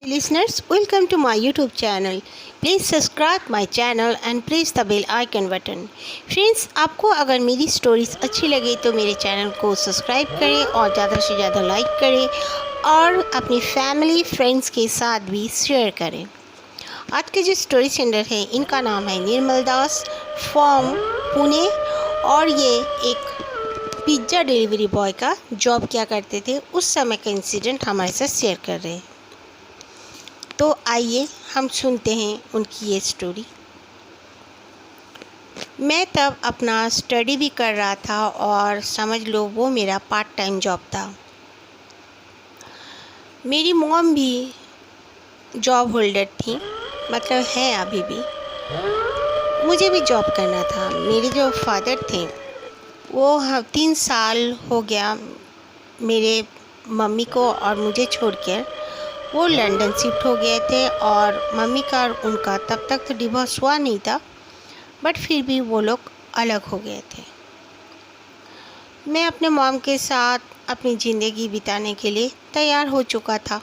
Listeners, welcome to my YouTube channel. Please subscribe my channel and press the bell icon button. Friends, आपको अगर मेरी stories अच्छी लगे तो मेरे चैनल को सब्सक्राइब करें और ज़्यादा से ज़्यादा लाइक करें और अपनी फैमिली फ्रेंड्स के साथ भी शेयर करें। आज के जो स्टोरी सेंडर है इनका नाम है निर्मल दास फ्रॉम पुणे और ये एक पिज़्ज़ा डिलीवरी बॉय का जॉब किया करते थे। उस समय का इंसिडेंट हमारे साथ शेयर कर रहे हैं। तो आइए हम सुनते हैं उनकी ये स्टोरी। मैं तब अपना स्टडी भी कर रहा था और समझ लो वो मेरा पार्ट टाइम जॉब था। मेरी मॉम भी जॉब होल्डर थी, मतलब है अभी भी। मुझे भी जॉब करना था। मेरे जो फादर थे वो 3 साल हो गया मेरे मम्मी को और मुझे छोड़कर वो लंदन शिफ्ट हो गए थे और मम्मी का और उनका तब तक तो डिवोर्स हुआ नहीं था, बट फिर भी वो लोग अलग हो गए थे। मैं अपने मॉम के साथ अपनी ज़िंदगी बिताने के लिए तैयार हो चुका था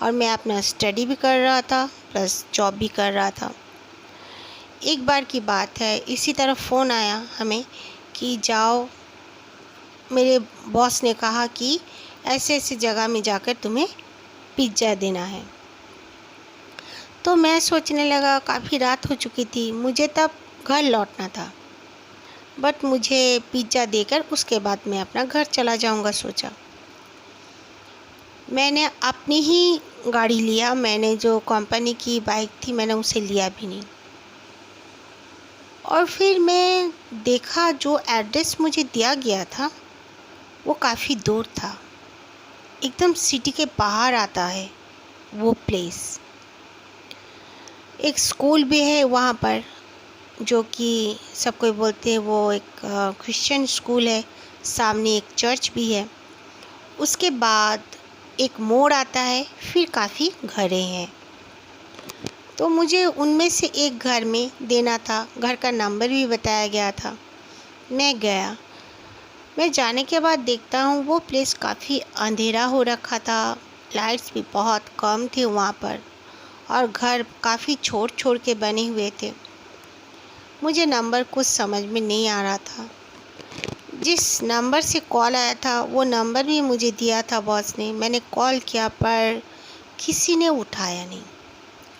और मैं अपना स्टडी भी कर रहा था प्लस जॉब भी कर रहा था। एक बार की बात है, इसी तरह फ़ोन आया हमें कि जाओ, मेरे बॉस ने कहा कि ऐसे ऐसे जगह में जाकर तुम्हें पिज़्ज़ा देना है। तो मैं सोचने लगा, काफ़ी रात हो चुकी थी, मुझे तब घर लौटना था, बट मुझे पिज़्ज़ा देकर उसके बाद मैं अपना घर चला जाऊंगा सोचा। मैंने अपनी ही गाड़ी लिया, मैंने जो कंपनी की बाइक थी मैंने उसे लिया भी नहीं। और फिर मैं देखा जो एड्रेस मुझे दिया गया था वो काफ़ी दूर था, एकदम सिटी के बाहर आता है वो प्लेस। एक स्कूल भी है वहाँ पर जो कि सब कोई बोलते हैं वो एक क्रिश्चियन स्कूल है। सामने एक चर्च भी है। उसके बाद एक मोड़ आता है, फिर काफ़ी घरें हैं। तो मुझे उनमें से एक घर में देना था। घर का नंबर भी बताया गया था। मैं गया। मैं जाने के बाद देखता हूँ वो प्लेस काफ़ी अंधेरा हो रखा था, लाइट्स भी बहुत कम थे वहाँ पर और घर काफ़ी छोड़ छोड़ के बने हुए थे। मुझे नंबर कुछ समझ में नहीं आ रहा था। जिस नंबर से कॉल आया था वो नंबर भी मुझे दिया था बॉस ने। मैंने कॉल किया पर किसी ने उठाया नहीं,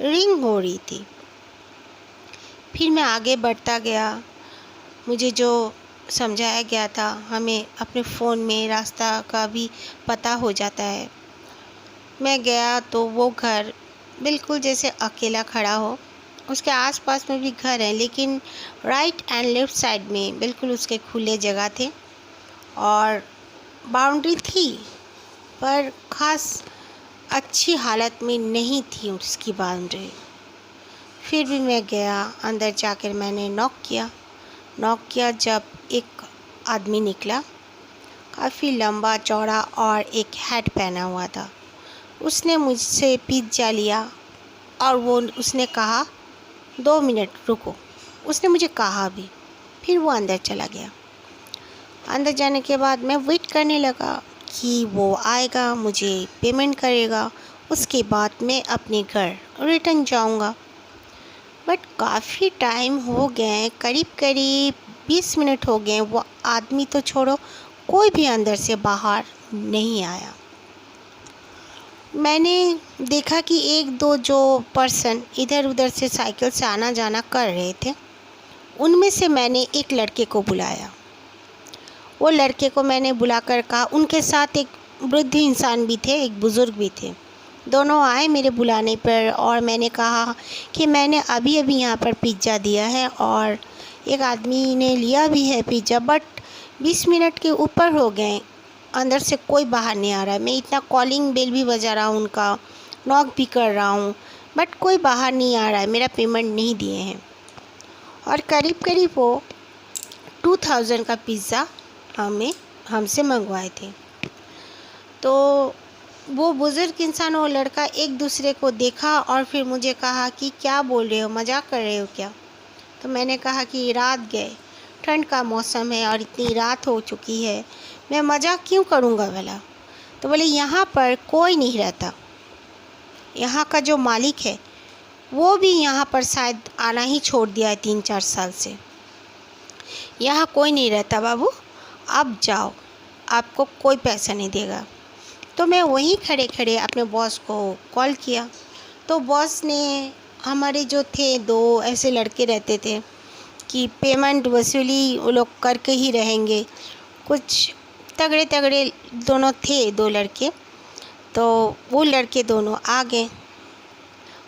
रिंग हो रही थी। फिर मैं आगे बढ़ता गया। मुझे जो समझाया गया था, हमें अपने फ़ोन में रास्ता का भी पता हो जाता है। मैं गया तो वो घर बिल्कुल जैसे अकेला खड़ा हो। उसके आसपास में भी घर हैं, लेकिन राइट एंड लेफ़्ट साइड में बिल्कुल उसके खुले जगह थे और बाउंड्री थी, पर ख़ास अच्छी हालत में नहीं थी उसकी बाउंड्री। फिर भी मैं गया, अंदर जाकर मैंने नॉक किया। जब एक आदमी निकला, काफ़ी लंबा चौड़ा और एक हैट पहना हुआ था। उसने मुझसे पिज़्ज़ा लिया और उसने कहा 2 मिनट रुको। उसने मुझे कहा भी, फिर वो अंदर चला गया। अंदर जाने के बाद मैं वेट करने लगा कि वो आएगा, मुझे पेमेंट करेगा, उसके बाद मैं अपने घर रिटर्न जाऊंगा। बट काफ़ी टाइम हो गए, करीब 20 मिनट हो गए। वो आदमी तो छोड़ो, कोई भी अंदर से बाहर नहीं आया। मैंने देखा कि 1-2 जो पर्सन इधर उधर से साइकिल से आना जाना कर रहे थे, उनमें से मैंने एक लड़के को बुलाया। वो लड़के को मैंने बुलाकर कहा, उनके साथ एक वृद्ध इंसान भी थे, एक बुज़ुर्ग भी थे। दोनों आए मेरे बुलाने पर और मैंने कहा कि मैंने अभी अभी यहाँ पर पिज़्ज़ा दिया है और एक आदमी ने लिया भी है पिज़्ज़ा, बट 20 मिनट के ऊपर हो गए, अंदर से कोई बाहर नहीं आ रहा है। मैं इतना कॉलिंग बेल भी बजा रहा हूँ, उनका नॉक भी कर रहा हूँ, बट कोई बाहर नहीं आ रहा है, मेरा पेमेंट नहीं दिए हैं। और करीब वो 2000 का पिज़्ज़ा हमसे मंगवाए थे। तो वो बुज़ुर्ग इंसान और लड़का एक दूसरे को देखा और फिर मुझे कहा कि क्या बोल रहे हो, मजाक कर रहे हो क्या? तो मैंने कहा कि रात गए, ठंड का मौसम है और इतनी रात हो चुकी है, मैं मजाक क्यों करूँगा भला? तो बोले यहाँ पर कोई नहीं रहता। यहाँ का जो मालिक है वो भी यहाँ पर शायद आना ही छोड़ दिया है 3-4 साल से। यहाँ कोई नहीं रहता बाबू, अब जाओ, आपको कोई पैसा नहीं देगा। तो मैं वहीं खड़े खड़े अपने बॉस को कॉल किया। तो बॉस ने, हमारे जो थे 2 ऐसे लड़के रहते थे कि पेमेंट वसूली वो लोग करके ही रहेंगे, कुछ तगड़े तगड़े दोनों थे 2 लड़के। तो वो लड़के दोनों आ गए।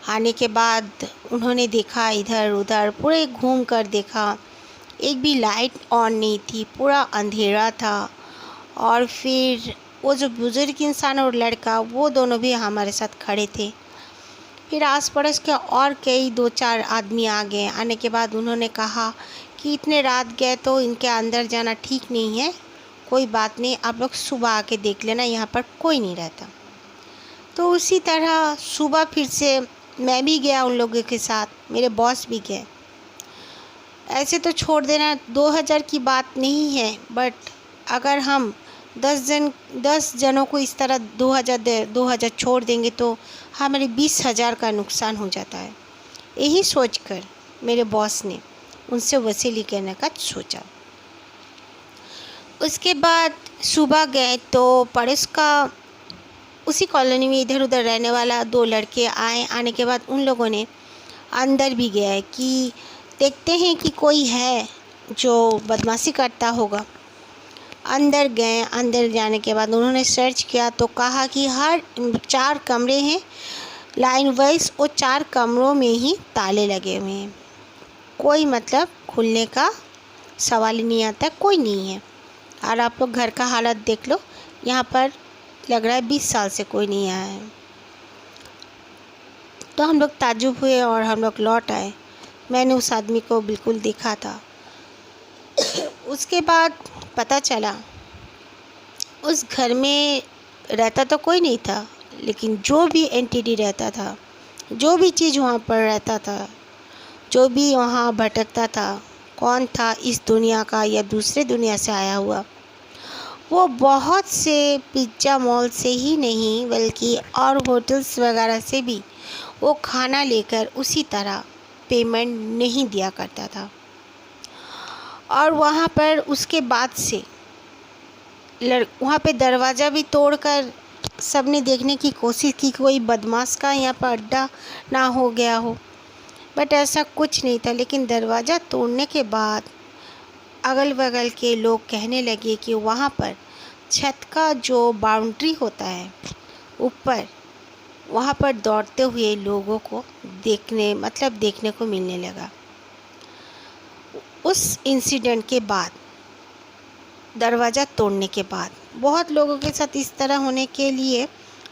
आने के बाद उन्होंने देखा इधर उधर, पूरे घूम कर देखा, एक भी लाइट ऑन नहीं थी, पूरा अंधेरा था। और फिर वो जो बुज़ुर्ग इंसान और लड़का, वो दोनों भी हमारे साथ खड़े थे। फिर आस पड़ोस के और कई 2-4 आदमी आ गए। आने के बाद उन्होंने कहा कि इतने रात गए तो इनके अंदर जाना ठीक नहीं है, कोई बात नहीं, आप लोग सुबह आके देख लेना, यहाँ पर कोई नहीं रहता। तो उसी तरह सुबह फिर से मैं भी गया उन लोगों के साथ, मेरे बॉस भी गए। ऐसे तो छोड़ देना 2000 की बात नहीं है, बट अगर हम 10 जनों को इस तरह 2000 छोड़ देंगे तो हमारे 20,000 का नुकसान हो जाता है। यही सोचकर मेरे बॉस ने उनसे वसूली करने का सोचा। उसके बाद सुबह गए तो पड़ोस का, उसी कॉलोनी में इधर उधर रहने वाला 2 लड़के आए। आने के बाद उन लोगों ने अंदर भी गया कि देखते हैं कि कोई है जो बदमाशी करता होगा। अंदर गए। अंदर जाने के बाद उन्होंने सर्च किया तो कहा कि हर 4 कमरे हैं लाइन वाइज, वो 4 कमरों में ही ताले लगे हुए हैं, कोई मतलब खुलने का सवाल ही नहीं आता, कोई नहीं है। और आप लोग घर का हालत देख लो, यहाँ पर लग रहा है 20 साल से कोई नहीं आया है। तो हम लोग ताज्जुब हुए और हम लोग लौट आए। मैंने उस आदमी को बिल्कुल देखा था। उसके बाद पता चला उस घर में रहता तो कोई नहीं था, लेकिन जो भी एंटिटी रहता था, जो भी चीज़ वहाँ पर रहता था, जो भी वहाँ भटकता था, कौन था इस दुनिया का या दूसरे दुनिया से आया हुआ, वो बहुत से पिज्ज़ा मॉल से ही नहीं बल्कि और होटल्स वगैरह से भी वो खाना लेकर उसी तरह पेमेंट नहीं दिया करता था। और वहाँ पर उसके बाद से वहाँ पे दरवाज़ा भी तोड़कर सबने देखने की कोशिश की कोई बदमाश का यहाँ पर अड्डा ना हो गया हो, बट ऐसा कुछ नहीं था। लेकिन दरवाज़ा तोड़ने के बाद अगल बगल के लोग कहने लगे कि वहाँ पर छत का जो बाउंड्री होता है ऊपर, वहाँ पर दौड़ते हुए लोगों को देखने को मिलने लगा। उस इंसिडेंट के बाद, दरवाज़ा तोड़ने के बाद, बहुत लोगों के साथ इस तरह होने के लिए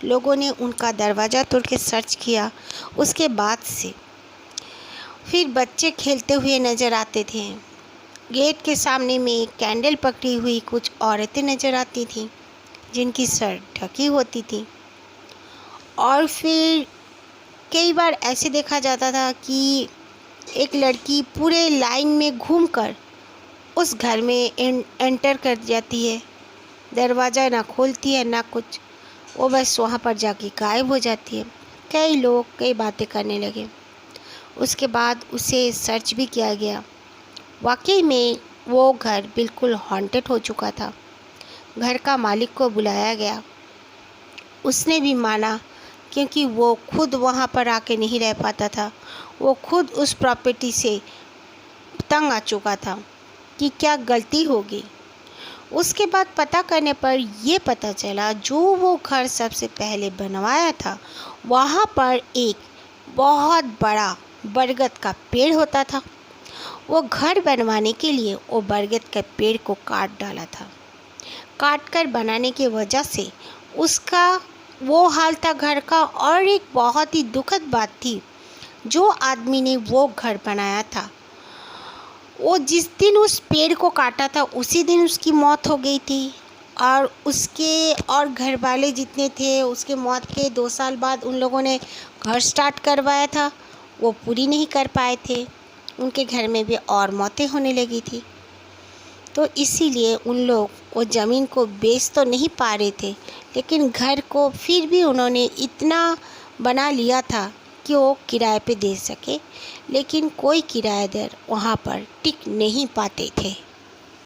लोगों ने उनका दरवाज़ा तोड़ के सर्च किया। उसके बाद से फिर बच्चे खेलते हुए नज़र आते थे। गेट के सामने में कैंडल पकड़ी हुई कुछ औरतें नज़र आती थीं जिनकी सर ढकी होती थी। और फिर कई बार ऐसे देखा जाता था कि एक लड़की पूरे लाइन में घूमकर उस घर में एंटर कर जाती है, दरवाज़ा ना खोलती है ना कुछ, वो बस वहाँ पर जाके गायब हो जाती है। कई लोग कई बातें करने लगे। उसके बाद उसे सर्च भी किया गया। वाकई में वो घर बिल्कुल हॉन्टेड हो चुका था। घर का मालिक को बुलाया गया, उसने भी माना क्योंकि वो खुद वहाँ पर आके नहीं रह पाता था। वो खुद उस प्रॉपर्टी से तंग आ चुका था कि क्या गलती होगी। उसके बाद पता करने पर ये पता चला जो वो घर सबसे पहले बनवाया था वहाँ पर एक बहुत बड़ा बरगद का पेड़ होता था। वो घर बनवाने के लिए वो बरगद के पेड़ को काट डाला था। काट कर बनाने की वजह से उसका वो हाल था घर का। और एक बहुत ही दुखद बात थी, जो आदमी ने वो घर बनाया था वो जिस दिन उस पेड़ को काटा था उसी दिन उसकी मौत हो गई थी। और उसके और घर वाले जितने थे, उसके मौत के 2 साल बाद उन लोगों ने घर स्टार्ट करवाया था, वो पूरी नहीं कर पाए थे। उनके घर में भी और मौतें होने लगी थी। तो इसीलिए उन लोग वो ज़मीन को बेच तो नहीं पा रहे थे, लेकिन घर को फिर भी उन्होंने इतना बना लिया था कि वो किराए पे दे सके, लेकिन कोई किराएदार वहाँ पर टिक नहीं पाते थे।